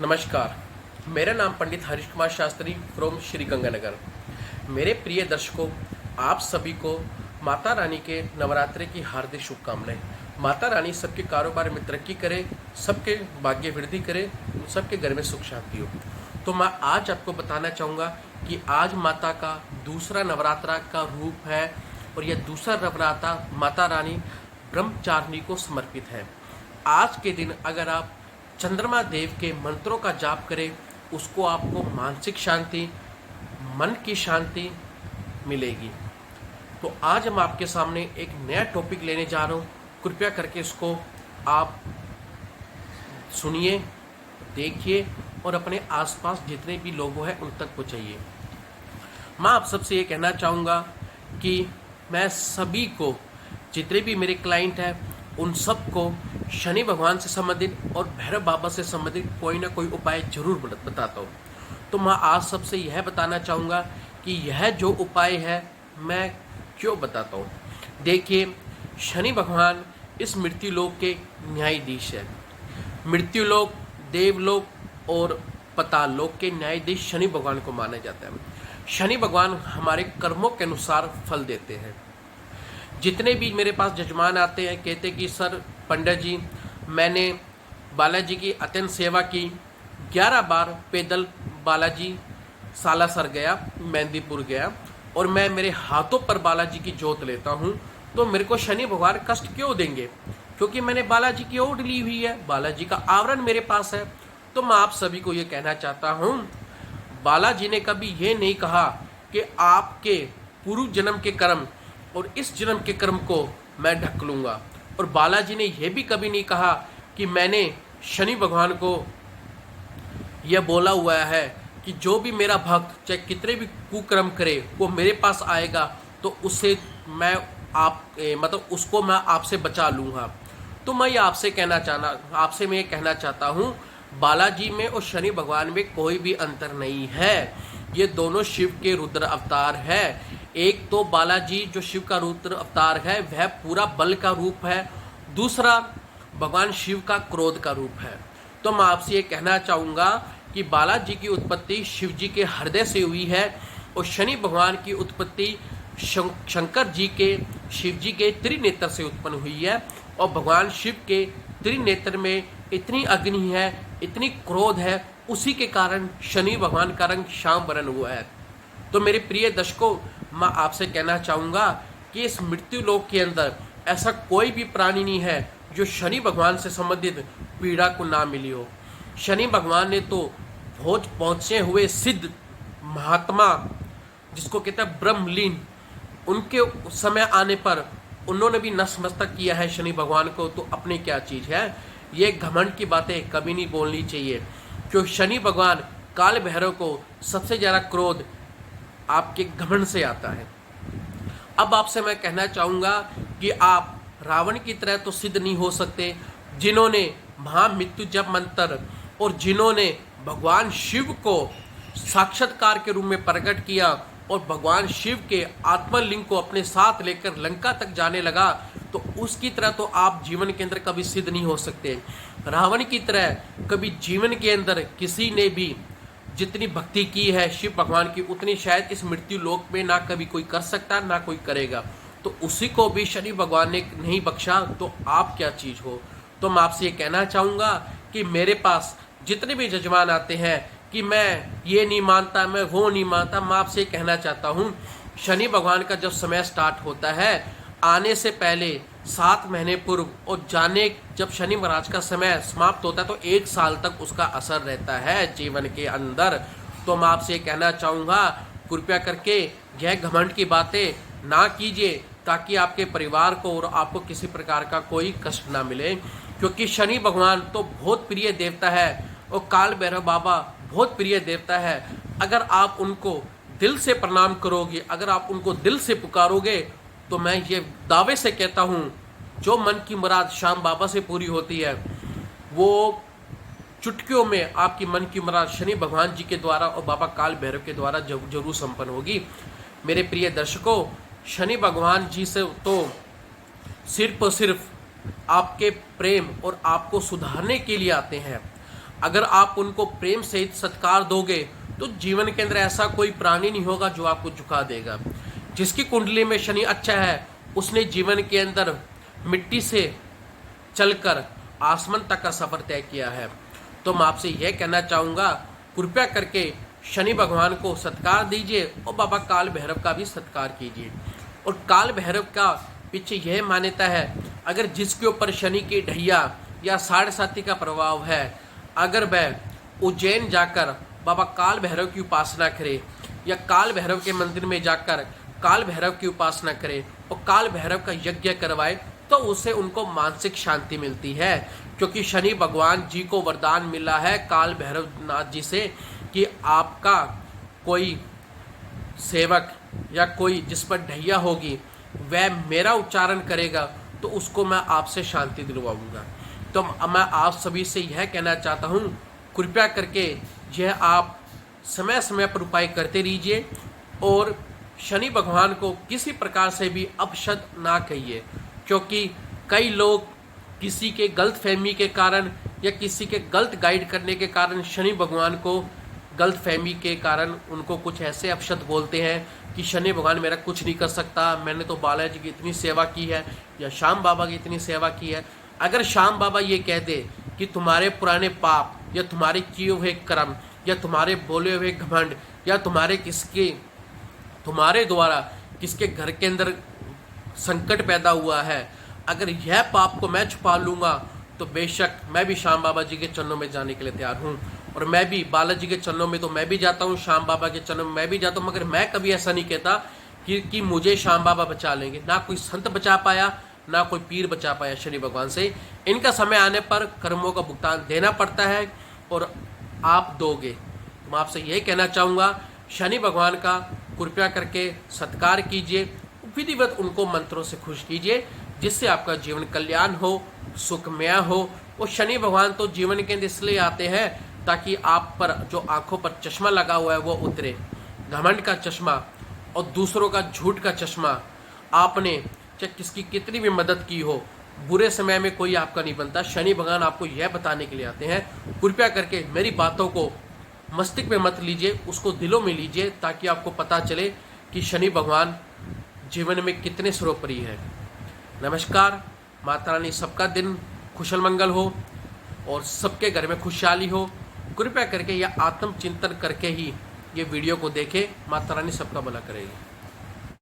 नमस्कार। मेरा नाम पंडित हरीश कुमार शास्त्री फ्रॉम श्री गंगानगर। मेरे प्रिय दर्शकों, आप सभी को माता रानी के नवरात्रि की हार्दिक शुभकामनाएं। माता रानी सबके कारोबार में तरक्की करे, सबके भाग्य वृद्धि करे, सबके घर में सुख शांति हो। तो मैं आज आपको बताना चाहूँगा कि आज माता का दूसरा नवरात्रा का रूप है और यह दूसरा नवरात्रा माता रानी ब्रह्मचारिणी को समर्पित है। आज के दिन अगर आप चंद्रमा देव के मंत्रों का जाप करें, उसको आपको मानसिक शांति, मन की शांति मिलेगी। तो आज हम आपके सामने एक नया टॉपिक लेने जा रहा हूँ। कृपया करके इसको आप सुनिए, देखिए और अपने आसपास जितने भी लोग हैं उन तक पहुँचाइए। मैं आप सबसे ये कहना चाहूँगा कि मैं सभी को, जितने भी मेरे क्लाइंट हैं, उन सबको शनि भगवान से संबंधित और भैरव बाबा से संबंधित कोई ना कोई उपाय जरूर बताता हूँ। तो मैं आज सबसे यह बताना चाहूँगा कि यह जो उपाय है मैं क्यों बताता हूँ। देखिए, शनि भगवान इस मृत्युलोक के न्यायाधीश है। मृत्युलोक, देवलोक और पाताल लोक के न्यायाधीश शनि भगवान को माना जाता है। शनि भगवान हमारे कर्मों के अनुसार फल देते हैं। जितने भी मेरे पास जजमान आते हैं, कहते कि सर पंडित जी, मैंने बालाजी की अत्यंत सेवा की, 11 बार पैदल बालाजी सालासर गया, मेहंदीपुर गया और मैं मेरे हाथों पर बालाजी की जोत लेता हूँ, तो मेरे को शनि भगवान कष्ट क्यों देंगे? क्योंकि मैंने बालाजी की ओट ली हुई है, बालाजी का आवरण मेरे पास है। तो मैं आप सभी को ये कहना चाहता हूँ, बालाजी ने कभी ये नहीं कहा कि आपके पूर्व जन्म के कर्म और इस जन्म के कर्म को मैं ढक लूँगा। और बालाजी ने यह भी कभी नहीं कहा कि मैंने शनि भगवान को यह बोला हुआ है कि जो भी मेरा भक्त चाहे कितने भी कुकर्म करे वो मेरे पास आएगा तो उससे मैं उसको मैं आपसे बचा लूँगा। तो मैं ये आपसे कहना चाहता हूँ, बालाजी में और शनि भगवान में कोई भी अंतर नहीं है। ये दोनों शिव के रुद्र अवतार है। एक तो बालाजी जो शिव का रुद्र अवतार है वह पूरा बल का रूप है, दूसरा भगवान शिव का क्रोध का रूप है। तो मैं आपसे ये कहना चाहूँगा कि बालाजी की उत्पत्ति शिव जी के हृदय से हुई है और शनि भगवान की उत्पत्ति शंकर जी के, शिव जी के त्रिनेत्र से उत्पन्न हुई है। और भगवान शिव के त्रिनेत्र में इतनी अग्नि है, इतनी क्रोध है, उसी के कारण शनि भगवान का रंग श्याम वर्ण हुआ है। तो मेरे प्रिय दर्शकों, मैं आपसे कहना चाहूँगा कि इस मृत्यु लोक के अंदर ऐसा कोई भी प्राणी नहीं है जो शनि भगवान से संबंधित पीड़ा को ना मिली हो। शनि भगवान ने तो भोज पहुँचे हुए सिद्ध महात्मा, जिसको कहते हैं ब्रह्मलीन, उनके समय आने पर उन्होंने भी नतमस्तक किया है शनि भगवान को। तो अपने क्या चीज़ है, ये घमंड की बातें कभी नहीं बोलनी चाहिए। क्योंकि शनि भगवान काल भैरव को सबसे ज़्यादा क्रोध आपके घमंड से आता है। अब आपसे मैं कहना चाहूँगा कि आप रावण की तरह तो सिद्ध नहीं हो सकते, जिन्होंने महामृत्यु जप मंत्र और जिन्होंने भगवान शिव को साक्षात्कार के रूप में प्रकट किया और भगवान शिव के आत्मलिंग को अपने साथ लेकर लंका तक जाने लगा, तो उसकी तरह तो आप जीवन के अंदर कभी सिद्ध नहीं हो सकते। रावण की तरह कभी जीवन के अंदर किसी ने भी जितनी भक्ति की है शिव भगवान की, उतनी शायद इस मृत्यु लोक में ना कभी कोई कर सकता, ना कोई करेगा। तो उसी को भी शनि भगवान ने नहीं बख्शा, तो आप क्या चीज़ हो। तो मैं आपसे ये कहना चाहूँगा कि मेरे पास जितने भी जजमान आते हैं कि मैं ये नहीं मानता, मैं वो नहीं मानता, मैं आपसे कहना चाहता हूँ, शनि भगवान का जब समय स्टार्ट होता है, आने से पहले 7 महीने पूर्व और जब शनि महाराज का समय समाप्त होता है तो 1 साल तक उसका असर रहता है जीवन के अंदर। तो मैं आपसे कहना चाहूँगा, कृपया करके यह घमंड की बातें ना कीजिए, ताकि आपके परिवार को और आपको किसी प्रकार का कोई कष्ट ना मिले। क्योंकि शनि भगवान तो बहुत प्रिय देवता है और काल भैरव बाबा बहुत प्रिय देवता है। अगर आप उनको दिल से प्रणाम करोगे, अगर आप उनको दिल से पुकारोगे, तो मैं ये दावे से कहता हूँ, जो मन की मुराद श्याम बाबा से पूरी होती है, वो चुटकियों में आपकी मन की मुराद शनि भगवान जी के द्वारा और बाबा काल भैरव के द्वारा जरूर संपन्न होगी। मेरे प्रिय दर्शकों, शनि भगवान जी से तो सिर्फ और सिर्फ आपके प्रेम और आपको सुधारने के लिए आते हैं। अगर आप उनको प्रेम सहित सत्कार दोगे तो जीवन के अंदर ऐसा कोई प्राणी नहीं होगा जो आपको झुका देगा। जिसकी कुंडली में शनि अच्छा है उसने जीवन के अंदर मिट्टी से चलकर आसमान तक का सफर तय किया है। तो मैं आपसे यह कहना चाहूँगा, कृपया करके शनि भगवान को सत्कार दीजिए और बाबा काल भैरव का भी सत्कार कीजिए। और काल भैरव का पीछे यह मान्यता है, अगर जिसके ऊपर शनि की ढैया या साढ़े साथी का प्रभाव है, अगर वह उज्जैन जाकर बाबा काल भैरव की उपासना करे या काल भैरव के मंदिर में जाकर काल भैरव की उपासना करे और काल भैरव का यज्ञ करवाए तो उससे उनको मानसिक शांति मिलती है। क्योंकि शनि भगवान जी को वरदान मिला है काल भैरव नाथ जी से कि आपका कोई सेवक या कोई जिस पर ढैया होगी वह मेरा उच्चारण करेगा तो उसको मैं आपसे शांति दिलवाऊंगा। तो मैं आप सभी से यह कहना चाहता हूँ, कृपया करके यह आप समय समय पर उपाय करते रहिए और शनि भगवान को किसी प्रकार से भी अपशब्द ना कहिए। क्योंकि कई लोग किसी के गलत फहमी के कारण या किसी के गलत गाइड करने के कारण शनि भगवान को गलत फहमी के कारण उनको कुछ ऐसे अपशब्द बोलते हैं कि शनि भगवान मेरा कुछ नहीं कर सकता, मैंने तो बालाजी की इतनी सेवा की है या श्याम बाबा की इतनी सेवा की है। अगर श्याम बाबा ये कह दे कि तुम्हारे पुराने पाप या तुम्हारे किए हुए कर्म या तुम्हारे बोले हुए घमंड या तुम्हारे द्वारा किसके घर के अंदर संकट पैदा हुआ है, अगर यह पाप को मैं छुपा लूँगा तो बेशक मैं भी श्याम बाबा जी के चरणों में जाने के लिए तैयार हूँ। और मैं भी बालाजी के चरणों में तो मैं भी जाता हूँ, श्याम बाबा के चरणों में मैं भी जाता हूँ, मगर मैं कभी ऐसा नहीं कहता कि मुझे श्याम बाबा बचा लेंगे। ना कोई संत बचा पाया, ना कोई पीर बचा पाया शनि भगवान से। इनका समय आने पर कर्मों का भुगतान देना पड़ता है और आप दोगे। मैं आपसे यही कहना चाहूँगा, शनि भगवान का कृपया करके सत्कार कीजिए, विधिवत उनको मंत्रों से खुश कीजिए जिससे आपका जीवन कल्याण हो, सुखमय हो। और शनि भगवान तो जीवन के अंदर इसलिए आते हैं ताकि आप पर जो आंखों पर चश्मा लगा हुआ है वो उतरे, घमंड का चश्मा और दूसरों का झूठ का चश्मा। आपने चाहे किसकी कितनी भी मदद की हो, बुरे समय में कोई आपका नहीं बनता। शनि भगवान आपको यह बताने के लिए आते हैं। कृपया करके मेरी बातों को मस्तिष्क में मत लीजिए, उसको दिलों में लीजिए ताकि आपको पता चले कि शनि भगवान जीवन में कितने सर्वोपरि है। नमस्कार। माता रानी सबका दिन कुशल मंगल हो और सबके घर में खुशहाली हो। कृपया करके यह आत्मचिंतन करके ही ये वीडियो को देखें। माता रानी सबका भला करेगी।